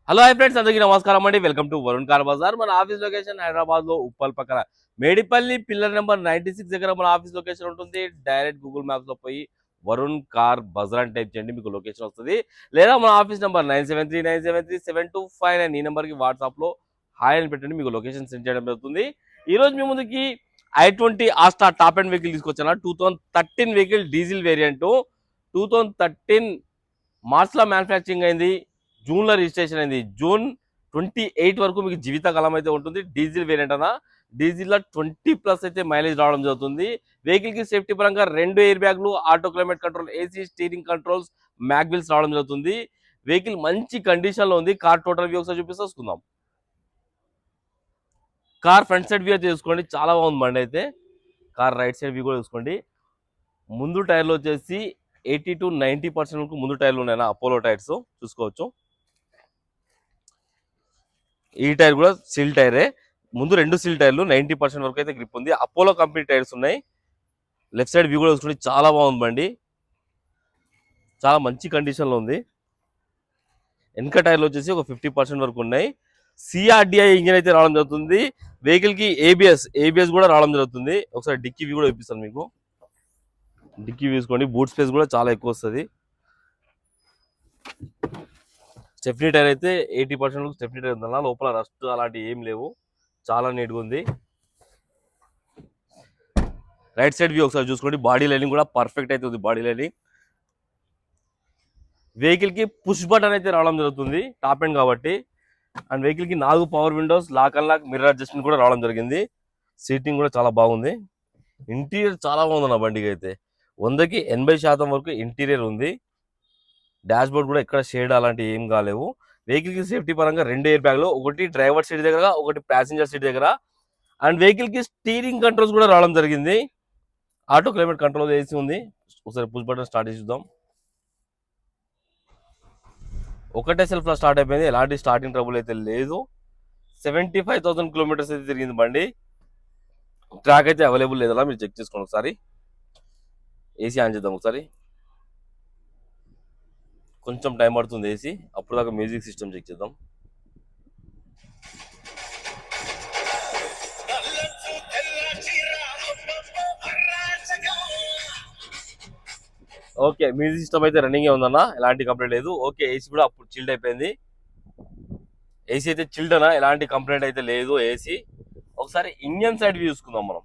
Hello hi friends, అందరికీ నమస్కారం అండి. Welcome to Varun car Bazaar. మన ఆఫీస్ లొకేషన్ హైదరాబాద్ లో ఉప్పల్ పక్కన మేడిపల్లి పిల్లర్ నెంబర్ 96 దగ్గర మన ఆఫీస్ లొకేషన్ ఉంటుంది. డైరెక్ట్ గూగుల్ మ్యాప్స్ లో పోయి వరుణ్ కార్ బజార్ అని టైప్ చేయండి, మీకు లొకేషన్ వస్తుంది. లేదా మన ఆఫీస్ నెంబర్ 9739737259 ఈ నెంబర్ కి వాట్సాప్ లో హాయ్ అని పెట్టండి, మీకు లొకేషన్ సెండ్ చేయడం జరుగుతుంది. ఈ రోజు మీ ముందుకి i20 Asta top and vehicle తీసుకొచ్చాను. 2013 వెహికల్, డీజిల్ వేరియంట్. 2013 మార్చ్ లో మ్యానుఫ్యాక్చరింగ్ అయింది, జూన్ లో రిజిస్ట్రేషన్ అయింది. జూన్ 28 వరకు మీకు జీవితకాలం అయితే ఉంటుంది. డీజిల్ వేరియంట్ అన్న, డీజిల్ లో 20+ అయితే మైలేజ్ రావడం జరుగుతుంది. వెహికల్ కి సేఫ్టీ పరంగా 2 ఎయిర్ బ్యాగ్లు, auto climate control, AC steering controls, mag wheels రావడం జరుగుతుంది. వెహికల్ మంచి కండిషన్ లో ఉంది. కార్ టోటల్ వ్యూ ఒకసారి చూపిస్తే వస్తుందాం. కార్ ఫ్రంట్ సైడ్ వ్యూ అయితే చూసుకోండి, చాలా బాగుంది బండి అయితే. కార్ రైట్ సైడ్ వ్యూ కూడా చూసుకోండి. ముందు టైర్లు వచ్చేసి 80 to 90% వరకు ముందు టైర్లు ఉన్నాయి, అపోలో టైర్స్ చూసుకోవచ్చు. ఈ టైర్ కూడా సిల్ టైరే, ముందు 2 సిల్ టైర్లు, 90% వరకు అయితే గ్రిప్ ఉంది. అపోలో కంపెనీ టైర్స్ ఉన్నాయి. లెఫ్ట్ సైడ్ వ్యూ కూడా చూసుకోండి, చాలా బాగుంది బండి, చాలా మంచి కండిషన్ లో ఉంది. వెనక టైర్లు వచ్చేసి ఒక 50% వరకు ఉన్నాయి. సిఆర్డిఐ ఇంజిన్ అయితే రావడం జరుగుతుంది. వెహికల్ కి ఏబిఎస్ కూడా రావడం జరుగుతుంది. ఒకసారి డిక్కీ వ్యూ కూడా చూపిస్తాను మీకు. డిక్కీ చూసుకోండి, బూట్ స్పేస్ కూడా చాలా ఎక్కువ వస్తుంది. స్టెఫ్నీ టైర్ అయితే 80% స్టెఫ్నీ టైర్ ఉందన్న, లోపల రస్ట్ అలాంటివి ఏం లేవు, చాలా నీట్గా ఉంది. రైట్ సైడ్ వ్యూ ఒకసారి చూసుకోండి, బాడీ లైనింగ్ కూడా పర్ఫెక్ట్ అయితే ఉంది. బాడీ లైనింగ్, వెహికల్ కి పుష్ బటన్ అయితే రావడం జరుగుతుంది, టాప్ ఎండ్ కాబట్టి. అండ్ వెహికల్ కి 4 power windows, lock and lock mirror adjustment కూడా రావడం జరిగింది. సీటింగ్ కూడా చాలా బాగుంది. ఇంటీరియర్ చాలా బాగుంది నా బండికి అయితే. 100కి 80% వరకు ఇంటీరియర్ ఉంది. డాష్ బోర్డ్ కూడా ఎక్కడ షేడ్ అలాంటి ఏం కాలేవు. వెహికల్ కి సేఫ్టీ పరంగా 2 ఎయిర్ బ్యాగ్లు, ఒకటి డ్రైవర్ సీట్ దగ్గర, ఒకటి ప్యాసింజర్ సీట్ దగ్గర. అండ్ వెహికల్ కి స్టీరింగ్ కంట్రోల్స్ కూడా రావడం జరిగింది. ఆటో క్లైమేట్ కంట్రోల్ ఏసీ ఉంది. ఒకసారి పుష్ బటన్ స్టార్ట్ చేసి చూద్దాం. ఒకటే సెల్ఫ్ లో స్టార్ట్ అయిపోయింది, ఎలాంటి స్టార్టింగ్ ట్రబుల్ అయితే లేదు. 75,000 కిలోమీటర్స్ అయితే తిరిగింది బండి. ట్రాక్ అయితే అవైలబుల్ లేదా మీరు చెక్ చేసుకోండి ఒకసారి. ఏసీ ఆన్ చేద్దాం ఒకసారి, కొంచెం టైం పడుతుంది ఏసీ, అప్పుడు దాకా మ్యూజిక్ సిస్టమ్ చెక్ చేద్దాం. ఓకే, మ్యూజిక్ సిస్టమ్ అయితే రన్నింగ్ ఉందన్న, ఎలాంటి కంప్లైంట్ లేదు. ఓకే, ఏసీ కూడా అప్పుడు చిల్డ్ అయిపోయింది. ఏసీ అయితే చిల్డ్ అన్న, ఎలాంటి కంప్లైంట్ అయితే లేదు ఏసీ. ఒకసారి ఇంజన్ సైడ్ వ్యూ చూసుకుందాం మనం.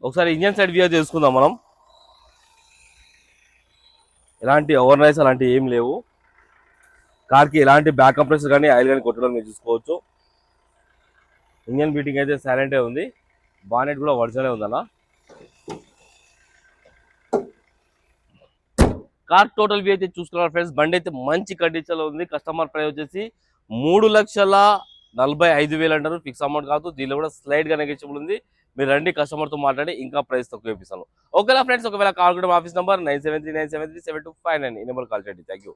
ఒకసారి ఇంజన్ సైడ్ వ్యూ చేసుకుందాం మనం. ఎలాంటి ఓవర్ నైస్ అలాంటివి ఏం లేవు. కార్కి ఎలాంటి బ్యాక్ కంప్రెసర్ కానీ ఆయిల్ కానీ కొట్టడం మీరు చూసుకోవచ్చు. ఇంజన్ బీటింగ్ అయితే సైలెంటే ఉంది. బానెట్ కూడా ఒరిజినలే ఉందన్న. కార్ టోటల్ వ్యూ అయితే చూసుకున్నారు ఫ్రెండ్స్. బండి అయితే మంచి కండిషన్ లో ఉంది. కస్టమర్ ప్రైస్ వచ్చేసి 3,45,000 అంటారు, ఫిక్స్ అమౌంట్ కాదు. దీనిలో కూడా స్లైడ్ గా నెగోషియబుల్ ఉంది. మీరు రండి, కస్టమర్ తో మాట్లాడి ఇంకా ప్రైస్ తక్కువ ఇప్పిస్తాను. ఓకేనా ఫ్రెండ్స్, ఒకవేళ కాల్ కూడా ఆఫీస్ నెంబర్ 9739737259 ఈ నెంబర్ కాల్ చేయండి. Thank you.